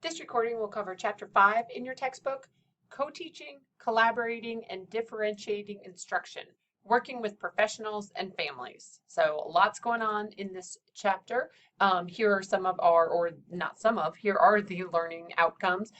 This recording will cover Chapter 5 in your textbook, Co-Teaching, Collaborating, and Differentiating Instruction, Working with Professionals and Families. So lots going on in this chapter. Here are some of our, or not some of, here are the learning outcomes.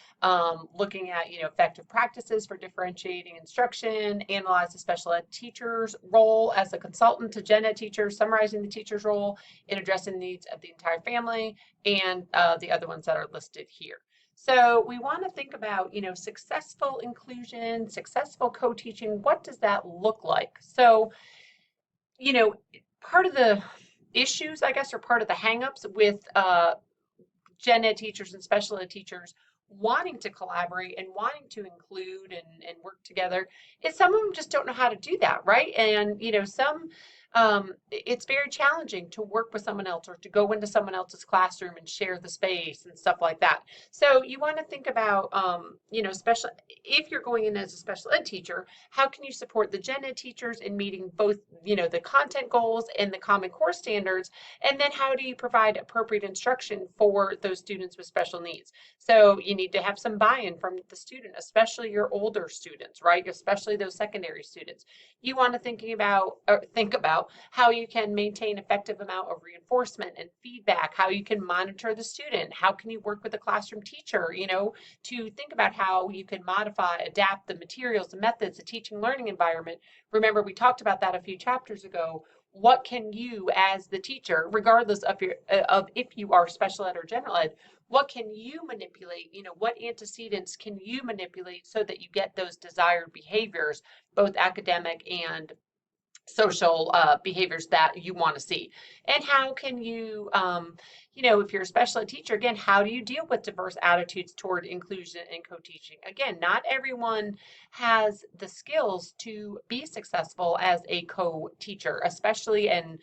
Looking at, effective practices for differentiating instruction, analyze the special ed teacher's role as a consultant to gen ed teachers, summarizing the teacher's role in addressing the needs of the entire family, and the other ones that are listed here. So we want to think about, successful inclusion, successful co-teaching. What does that look like? So, you know, part of the issues, I guess, or part of the hangups with gen ed teachers and special ed teachers wanting to collaborate and wanting to include and work together is some of them just don't know how to do that, right? And, it's very challenging to work with someone else or to go into someone else's classroom and share the space and stuff like that. So you want to think about, special, if you're going in as a special ed teacher, how can you support the gen ed teachers in meeting both, the content goals and the Common Core standards? And then how do you provide appropriate instruction for those students with special needs? So you need to have some buy-in from the student, especially your older students, right? Especially those secondary students. You want to think about how you can maintain effective amount of reinforcement and feedback, how you can monitor the student, how can you work with the classroom teacher, to think about how you can modify, adapt the materials, the methods, the teaching learning environment. Remember, we talked about that a few chapters ago. What can you as the teacher, regardless of if you are special ed or general ed, what can you manipulate? What antecedents can you manipulate so that you get those desired behaviors, both academic and social behaviors that you want to see? And how can you, if you're a special ed teacher, again, how do you deal with diverse attitudes toward inclusion and co-teaching? Again, not everyone has the skills to be successful as a co-teacher, especially, and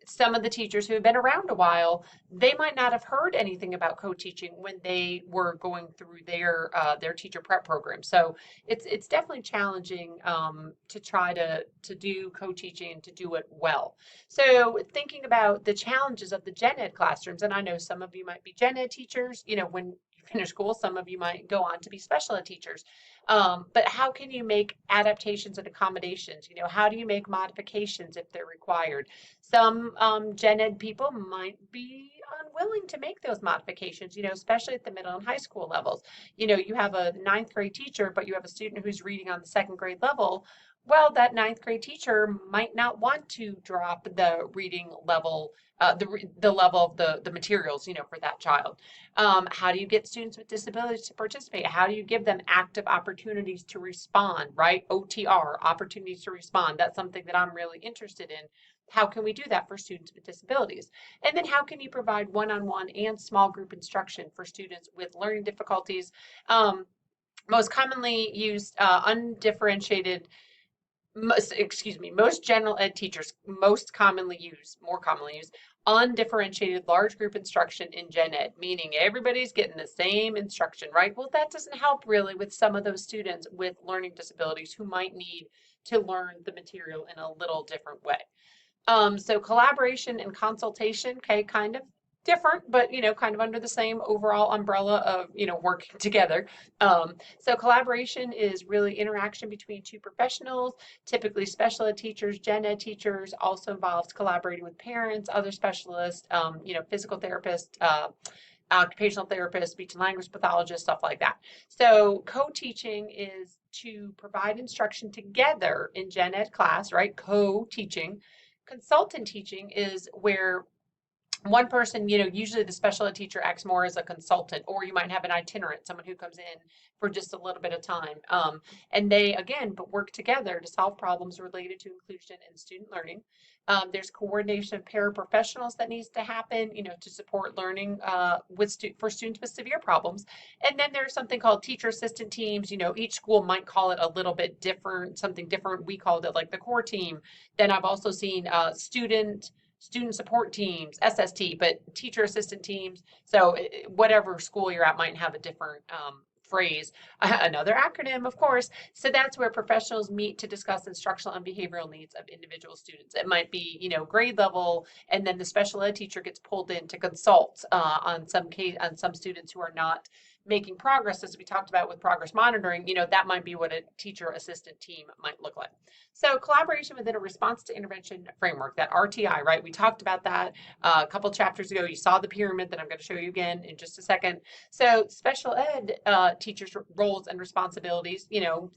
some of the teachers who have been around a while, they might not have heard anything about co-teaching when they were going through their teacher prep program. So it's definitely challenging to try to do co-teaching and to do it well. So thinking about the challenges of the gen ed classrooms, and I know some of you might be gen ed teachers, when you finish school, some of you might go on to be special ed teachers. But how can you make adaptations and accommodations? How do you make modifications if they're required? Some gen ed people might be unwilling to make those modifications, especially at the middle and high school levels. You have a ninth grade teacher, but you have a student who's reading on the second grade level. Well, that ninth grade teacher might not want to drop the reading level, the level of the materials, for that child. How do you get students with disabilities to participate? How do you give them active opportunities to respond, right? OTR, opportunities to respond. That's something that I'm really interested in. How can we do that for students with disabilities? And then how can you provide one-on-one and small group instruction for students with learning difficulties? Most commonly used undifferentiated most general ed teachers more commonly use undifferentiated large group instruction in gen ed, meaning everybody's getting the same instruction, right? Well, that doesn't help really with some of those students with learning disabilities who might need to learn the material in a little different way. So collaboration and consultation, okay, kind of different, but kind of under the same overall umbrella of working together. So collaboration is really interaction between two professionals, typically special ed teachers, gen ed teachers. Also involves collaborating with parents, other specialists, physical therapists, occupational therapists, speech and language pathologists, stuff like that. So co-teaching is to provide instruction together in gen ed class, right? Co-teaching. Consultant teaching is where one person, usually the special ed teacher acts more as a consultant, or you might have an itinerant, someone who comes in for just a little bit of time. And they, again, but work together to solve problems related to inclusion and student learning. There's coordination of paraprofessionals that needs to happen, to support learning for students with severe problems. And then there's something called teacher assistant teams. Each school might call it a little bit different, something different. We called it like the core team. Then I've also seen student support teams, SST, but teacher assistant teams. So whatever school you're at might have a different phrase, another acronym, of course. So that's where professionals meet to discuss instructional and behavioral needs of individual students. It might be, grade level, and then the special ed teacher gets pulled in to consult on some students who are not making progress, as we talked about with progress monitoring. That might be what a teacher assistant team might look like. So collaboration within a response to intervention framework, that RTI, right? We talked about that a couple chapters ago. You saw the pyramid that I'm going to show you again in just a second. So special ed teachers' roles and responsibilities,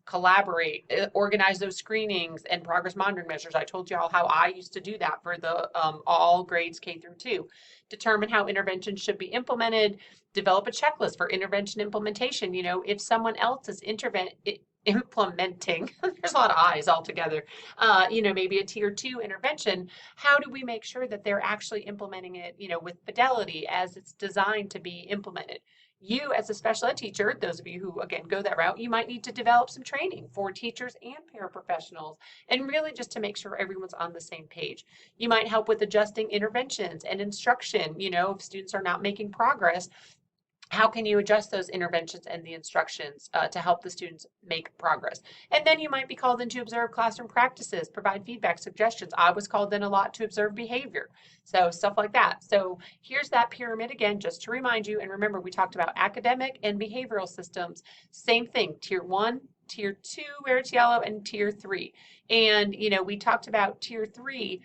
collaborate, organize those screenings and progress monitoring measures. I told you all how I used to do that for the all grades K through 2. Determine how interventions should be implemented, develop a checklist for intervention implementation. If someone else is implementing, there's a lot of I's altogether, maybe a tier 2 intervention, how do we make sure that they're actually implementing it, with fidelity as it's designed to be implemented? You as a special ed teacher, those of you who, again, go that route, you might need to develop some training for teachers and paraprofessionals, and really just to make sure everyone's on the same page. You might help with adjusting interventions and instruction. If students are not making progress, how can you adjust those interventions and the instructions to help the students make progress? And then you might be called in to observe classroom practices, provide feedback, suggestions. I was called in a lot to observe behavior. So stuff like that. So here's that pyramid again, just to remind you. And remember, we talked about academic and behavioral systems. Same thing, tier 1, tier 2, where it's yellow, and tier 3. And, we talked about tier 3.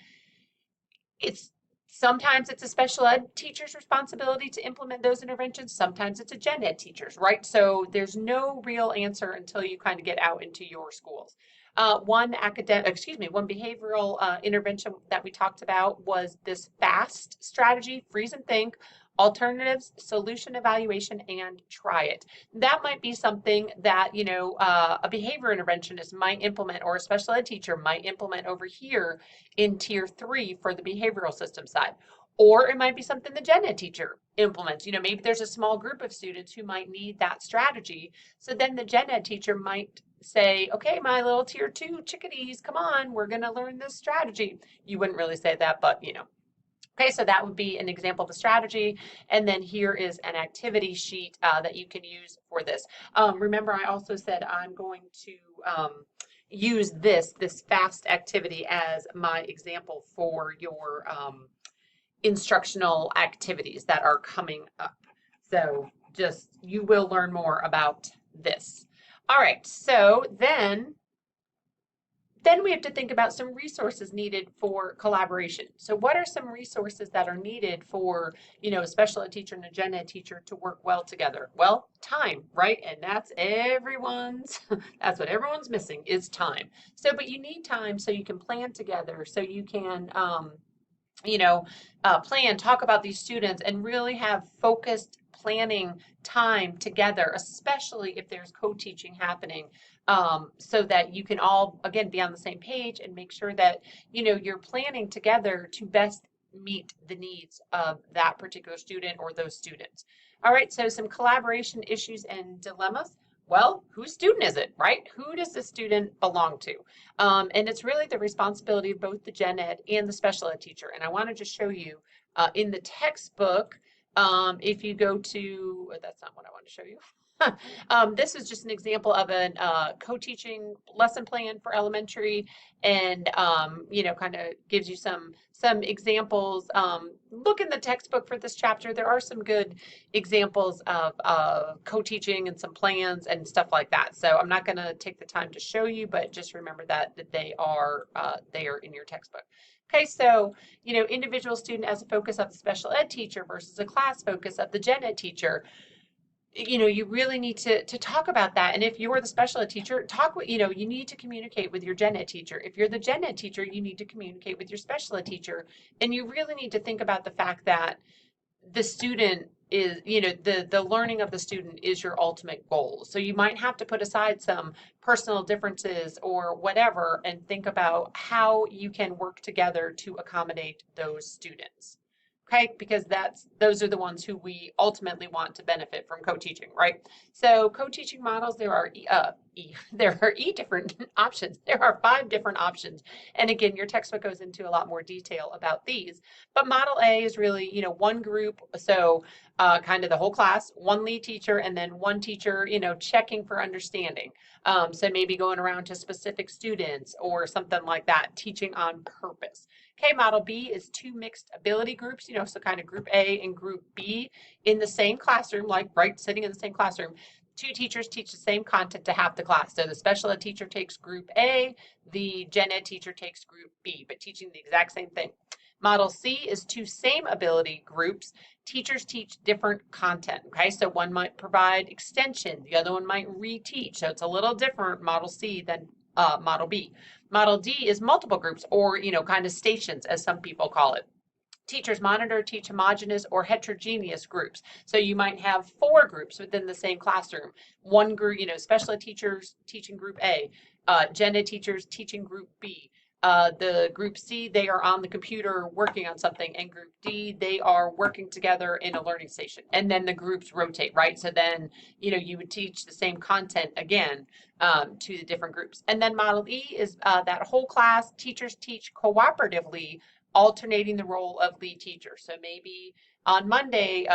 Sometimes it's a special ed teacher's responsibility to implement those interventions. Sometimes it's a gen ed teacher's, right? So there's no real answer until you kind of get out into your schools. One behavioral intervention that we talked about was this FAST strategy: freeze and think, alternatives, solution evaluation, and try it. That might be something that, a behavior interventionist might implement, or a special ed teacher might implement over here in tier 3 for the behavioral system side. Or it might be something the gen ed teacher implements. Maybe there's a small group of students who might need that strategy. So then the gen ed teacher might say, okay, my little tier 2 chickadees, come on, we're going to learn this strategy. You wouldn't really say that, but Okay, so that would be an example of a strategy. And then here is an activity sheet that you can use for this. Remember, I also said I'm going to use this FAST activity as my example for your instructional activities that are coming up. So you will learn more about this. All right, so then we have to think about some resources needed for collaboration. So what are some resources that are needed for, a special ed teacher and a gen ed teacher to work well together? Well, time, right? And that's what everyone's missing is time. So, but you need time so you can plan together, so you can, plan, talk about these students, and really have focused planning time together, especially if there's co-teaching happening, so that you can all, again, be on the same page and make sure that, you're planning together to best meet the needs of that particular student or those students. All right, so some collaboration issues and dilemmas. Well, whose student is it, right? Who does the student belong to? And it's really the responsibility of both the gen ed and the special ed teacher. And I want to just show you in the textbook, if you go to, that's not what I want to show you. This is just an example of a co-teaching lesson plan for elementary, and kind of gives you some examples. Look in the textbook for this chapter. There are some good examples of co-teaching and some plans and stuff like that. So I'm not going to take the time to show you, but just remember that they are in your textbook. Okay, so, individual student as a focus of the special ed teacher versus a class focus of the gen ed teacher. You really need to talk about that. And if you're the special ed teacher, you need to communicate with your gen ed teacher. If you're the gen ed teacher, you need to communicate with your special ed teacher. And you really need to think about the fact that the student is, the learning of the student is your ultimate goal. So you might have to put aside some personal differences or whatever and think about how you can work together to accommodate those students. Okay, because those are the ones who we ultimately want to benefit from co-teaching, right? So co-teaching models, there are there are different options. There are 5 different options. And again, your textbook goes into a lot more detail about these. But Model A is really, one group. So kind of the whole class, one lead teacher, and then one teacher, checking for understanding. So maybe going around to specific students or something like that, teaching on purpose. Okay, Model B is 2 mixed ability groups, so kind of group A and group B in the same classroom, like right sitting in the same classroom. 2 teachers teach the same content to half the class. So the special ed teacher takes group A, the gen ed teacher takes group B, but teaching the exact same thing. Model C is 2 same ability groups. Teachers teach different content, okay? So one might provide extension, the other one might reteach. So it's a little different, Model C, than Model B. Model D is multiple groups, or, kind of stations, as some people call it. Teachers monitor, teach homogeneous or heterogeneous groups. So you might have 4 groups within the same classroom. One group, special ed teachers teaching group A, gen ed teachers teaching group B. The group C, they are on the computer working on something, and group D, they are working together in a learning station. And then the groups rotate, right? So then, you would teach the same content again to the different groups. And then Model E is that whole class, teachers teach cooperatively, alternating the role of lead teacher. So maybe on Monday,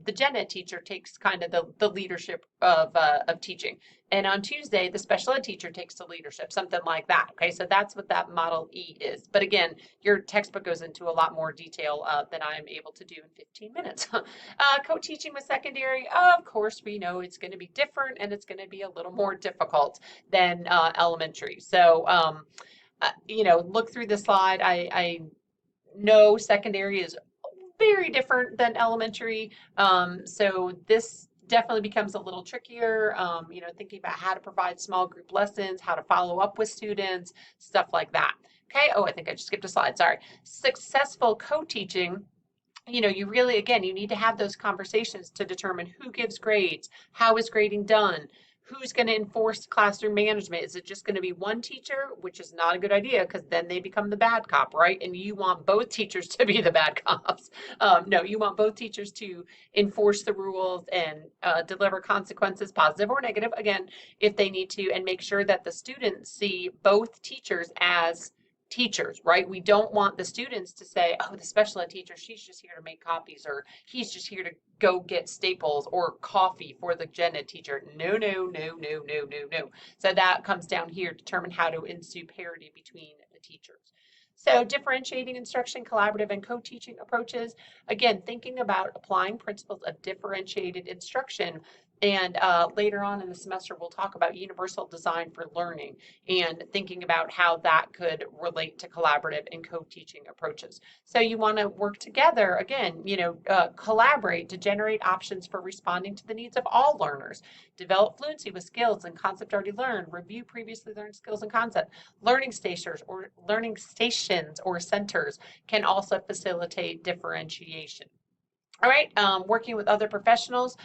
the gen ed teacher takes kind of the leadership of teaching. And on Tuesday, the special ed teacher takes the leadership, something like that. Okay, so that's what that Model E is. But again, your textbook goes into a lot more detail than I'm able to do in 15 minutes. Co-teaching with secondary, of course, we know it's going to be different and it's going to be a little more difficult than elementary. So, look through the slide. I know secondary is very different than elementary. So this definitely becomes a little trickier, thinking about how to provide small group lessons, how to follow up with students, stuff like that. Okay, oh, I think I just skipped a slide, sorry. Successful co-teaching, you really, again, you need to have those conversations to determine who gives grades, how is grading done, who's going to enforce classroom management. Is it just going to be one teacher, which is not a good idea because then they become the bad cop, right? And you want both teachers to be the bad cops. No, you want both teachers to enforce the rules and deliver consequences, positive or negative, again, if they need to, and make sure that the students see both teachers as teachers, right? We don't want the students to say, oh, the special ed teacher, she's just here to make copies, or he's just here to go get staples or coffee for the gen ed teacher. No, no, no, no, no, no, no. So that comes down here, determine how to ensue parity between the teachers. So differentiating instruction, collaborative and co-teaching approaches. Again, thinking about applying principles of differentiated instruction. And later on in the semester, we'll talk about universal design for learning and thinking about how that could relate to collaborative and co-teaching approaches. So you want to work together, again, collaborate to generate options for responding to the needs of all learners, develop fluency with skills and concept already learned, review previously learned skills and concept. Learning stations or centers can also facilitate differentiation. All right, working with other professionals,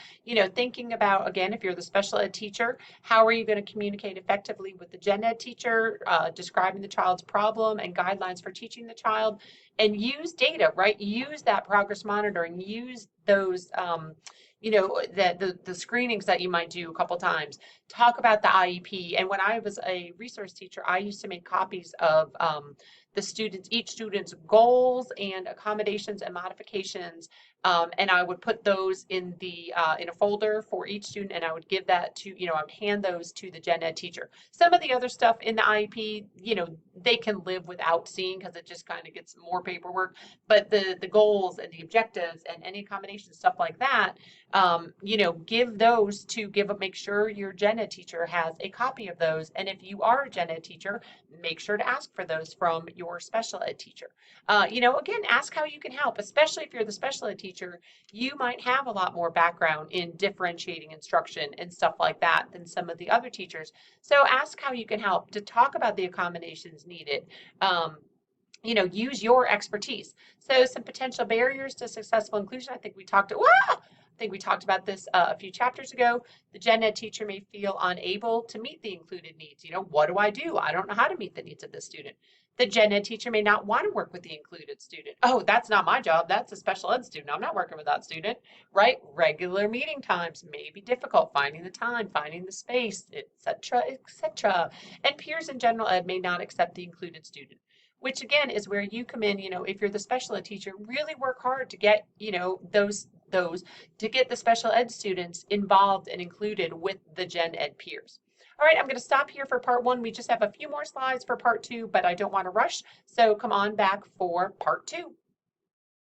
thinking about, again, if you're the special ed teacher, how are you going to communicate effectively with the gen ed teacher, describing the child's problem and guidelines for teaching the child, and use data, right? Use that progress monitoring, use those, the screenings that you might do a couple times. Talk about the IEP. And when I was a resource teacher, I used to make copies of each student's goals and accommodations and modifications. And I would put those in a folder for each student, and I would give that to, I would hand those to the gen ed teacher. Some of the other stuff in the IEP, they can live without seeing because it just kind of gets more paperwork. But the goals and the objectives and any accommodations, stuff like that, give those make sure your gen ed teacher has a copy of those. And if you are a gen ed teacher, make sure to ask for those from your special ed teacher. Again, ask how you can help, especially if you're the special ed teacher. You might have a lot more background in differentiating instruction and stuff like that than some of the other teachers. So ask how you can help, to talk about the accommodations needed. Use your expertise. So some potential barriers to successful inclusion. I think we talked about this a few chapters ago. The gen ed teacher may feel unable to meet the included needs. What do? I don't know how to meet the needs of this student. The gen ed teacher may not want to work with the included student. Oh, that's not my job. That's a special ed student. I'm not working with that student, right? Regular meeting times may be difficult, finding the time, finding the space, etc., etc. And peers in general ed may not accept the included student, which again is where you come in. If you're the special ed teacher, really work hard to get, those to get the special ed students involved and included with the gen ed peers. All right, I'm going to stop here for part one. We just have a few more slides for part two, but I don't want to rush. So come on back for part two.